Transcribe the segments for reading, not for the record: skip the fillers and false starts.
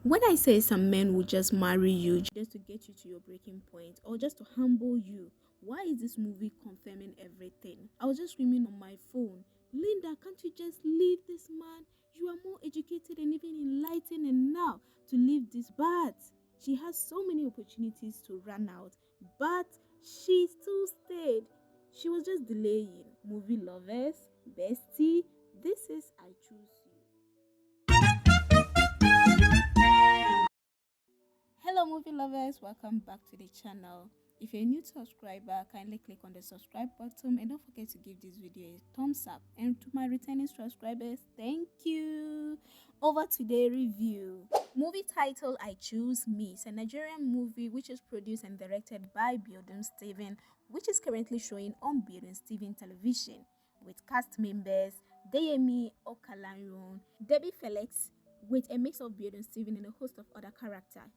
When I say some men will just marry you just to get you to your breaking point or just to humble you, why is this movie confirming everything? I was just screaming on my phone, Linda, can't you just leave this man? You are more educated and even enlightened enough to leave this. But she has so many opportunities to run out, but she still stayed. She was just delaying. Movie lovers, bestie, this is I Choose You. Hello, movie lovers, welcome back to the channel. If you're a new subscriber, kindly click on the subscribe button and don't forget to give this video a thumbs up. And to my returning subscribers, thank you. Over to the review. Movie title I Choose Me. It's a Nigerian movie which is produced and directed by Biodun Stephen, which is currently showing on Biodun Stephen television with cast members Deyemi, Okanlawon, Debbie Felix, with a mix of Biodun Stephen and a host of other characters.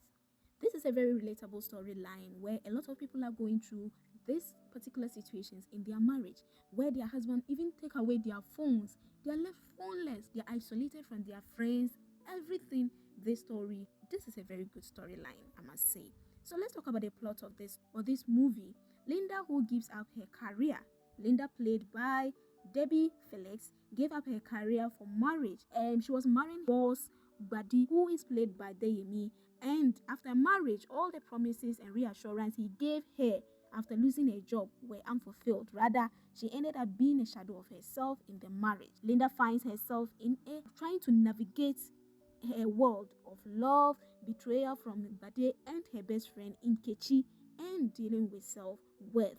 This is a very relatable storyline where a lot of people are going through these particular situations in their marriage, where their husband even take away their phones, they are left phoneless, they are isolated from their friends, everything. This is a very good storyline, I must say. So let's talk about the plot of this movie. Linda, who gives up her career, Linda, played by Debbie Felix, gave up her career for marriage, and she was marrying boss Gbade, who is played by Deyemi. And after marriage, all the promises and reassurance he gave her after losing her job were unfulfilled. Rather, she ended up being a shadow of herself in the marriage. Linda finds herself in a trying to navigate her world of love, betrayal from Gbade and her best friend Nkechi, and dealing with self-worth.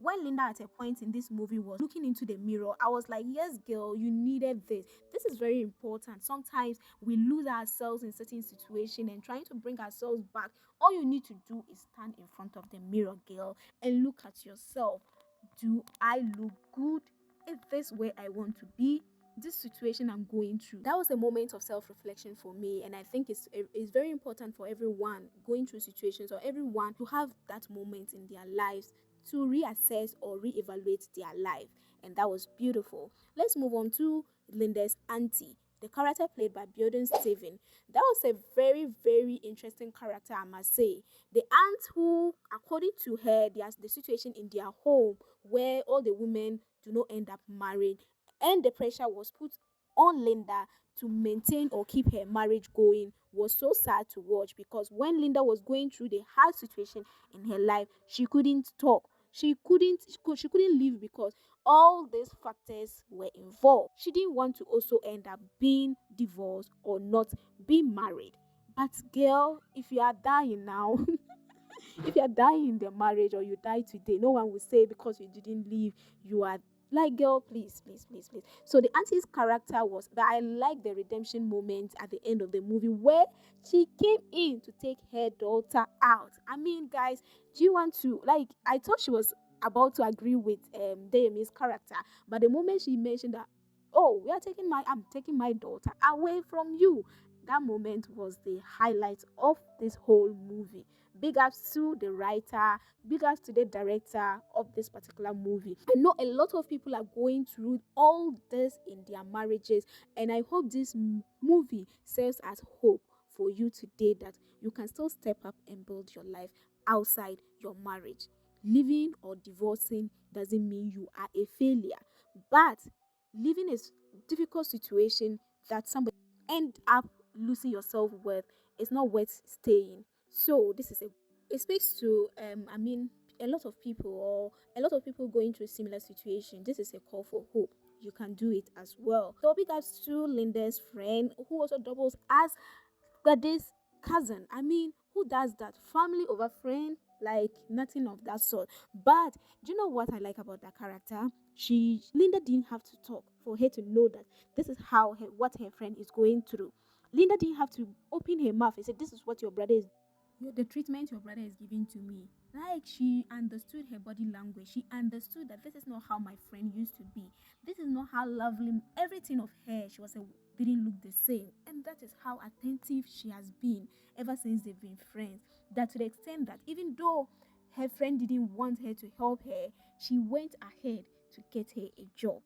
When Linda at a point in this movie was looking into the mirror, I was like, yes, girl, you needed this. This is very important. Sometimes we lose ourselves in certain situations and trying to bring ourselves back. All you need to do is stand in front of the mirror, girl, and look at yourself. Do I look good? Is this where I want to be? This situation I'm going through. That was a moment of self-reflection for me, and I think it's very important for everyone going through situations, or everyone to have that moment in their lives to reassess or reevaluate their life. And that was beautiful. Let's move on to Linda's auntie, the character played by Biodun Stephen. That was a very, very interesting character, I must say. The aunt who, according to her, there's the situation in their home where all the women do not end up married, and the pressure was put on Linda to maintain or keep her marriage going, was so sad to watch, because when Linda was going through the hard situation in her life, she couldn't talk. She couldn't leave because all these factors were involved. She didn't want to also end up being divorced or not being married. But girl, if you are dying now, if you are dying in the marriage or you die today, no one will say because you didn't leave, you are like, girl, please, please, please, please. So the auntie's character was that I like the redemption moment at the end of the movie where she came in to take her daughter out. I mean, guys, do you want to, like, I thought she was about to agree with Deyemi's character, but the moment she mentioned that, oh, I'm taking my daughter away from you, that moment was the highlight of this whole movie. Big ups to the writer, big ups to the director of this particular movie. I know a lot of people are going through all this in their marriages, and I hope this movie serves as hope for you today, that you can still step up and build your life outside your marriage. Living or divorcing doesn't mean you are a failure, but living is difficult situation that somebody end up losing your self-worth is not worth staying. So this is a it speaks to a lot of people, or a lot of people going through similar situation. This is a call for hope. You can do it as well. So big ups to Linda's friend, who also doubles as Gade's cousin. I mean, who does that? Family over friend? Like nothing of that sort. But do you know what I like about that character? Linda didn't have to talk for her to know that this is what her friend is going through. Linda didn't have to open her mouth and say, this is what your brother is, the treatment your brother is giving to me. Like, she understood her body language. She understood that this is not how my friend used to be. This is not how lovely everything of her. Didn't look the same. And that is how attentive she has been ever since they've been friends. That to the extent that even though her friend didn't want her to help her, she went ahead to get her a job.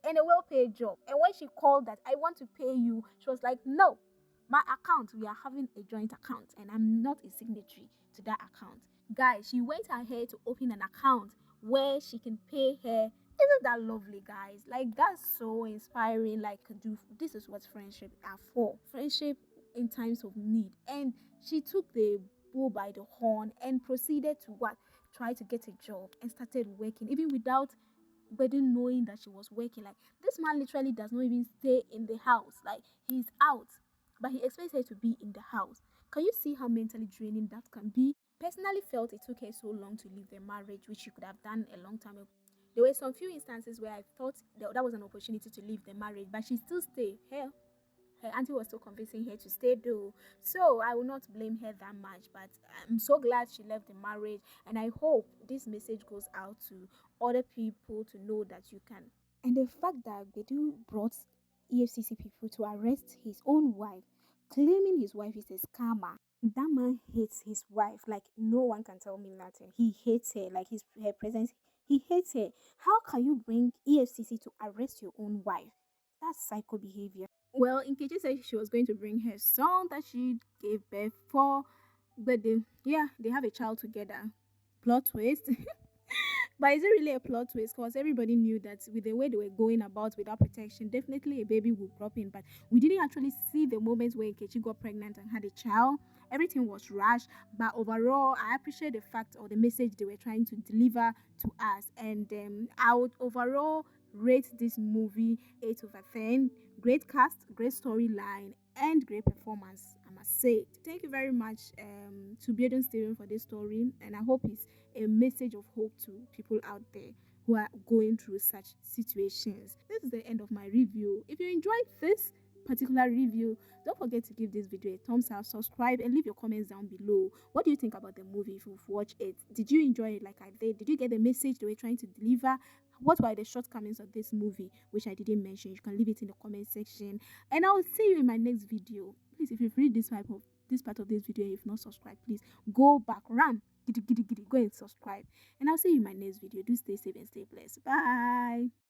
in a well-paid job. And when she called that, I want to pay you, she was like, no, my account, we are having a joint account, and I'm not a signatory to that account. Guys, she went ahead to open an account where she can pay her. Isn't that lovely, guys? Like, that's so inspiring. Like, do this is what friendship are for. Friendship in times of need. And she took the bull by the horn and proceeded to what? Try to get a job and started working, even without Gbade knowing that she was working. Like, this man literally does not even stay in the house. Like, he's out, but he expects her to be in the house. Can you see how mentally draining that can be? Personally felt it took her so long to leave their marriage, which she could have done a long time ago. There were some few instances where I thought that was an opportunity to leave the marriage, but she still stayed. Her auntie was still convincing her to stay though. So I will not blame her that much. But I'm so glad she left the marriage. And I hope this message goes out to other people to know that you can. And the fact that Bedu brought EFCC people to arrest his own wife, claiming his wife is a scammer. That man hates his wife. Like, no one can tell me nothing. He hates her. Like, her presence, he hates her. How can you bring EFCC to arrest your own wife? That's psycho behavior. Well, Nkechi said she was going to bring her son that she gave birth for, but they have a child together. Plot twist. But is it really a plot twist? Because everybody knew that with the way they were going about without protection, definitely a baby would drop in. But we didn't actually see the moments where Nkechi got pregnant and had a child. Everything was rushed. But overall, I appreciate the fact or the message they were trying to deliver to us. And I would overall rate this movie 8 over 10. Great cast, great storyline, and great performance, I must say. Thank you very much to Biodun Stephen for this story, and I hope it's a message of hope to people out there who are going through such situations. This is the end of my review. If you enjoyed this particular review, don't forget to give this video a thumbs up, subscribe, and leave your comments down below. What do you think about the movie if you've watched it? Did you enjoy it like I did? Did you get the message they were trying to deliver? What were the shortcomings of this movie which I didn't mention? You can leave it in the comment section, and I will see you in my next video. Please, if you've read this part of this video, if not subscribed, please go back, run, giddy, giddy, giddy, go and subscribe, and I'll see you in my next video. Do stay safe and stay blessed. Bye.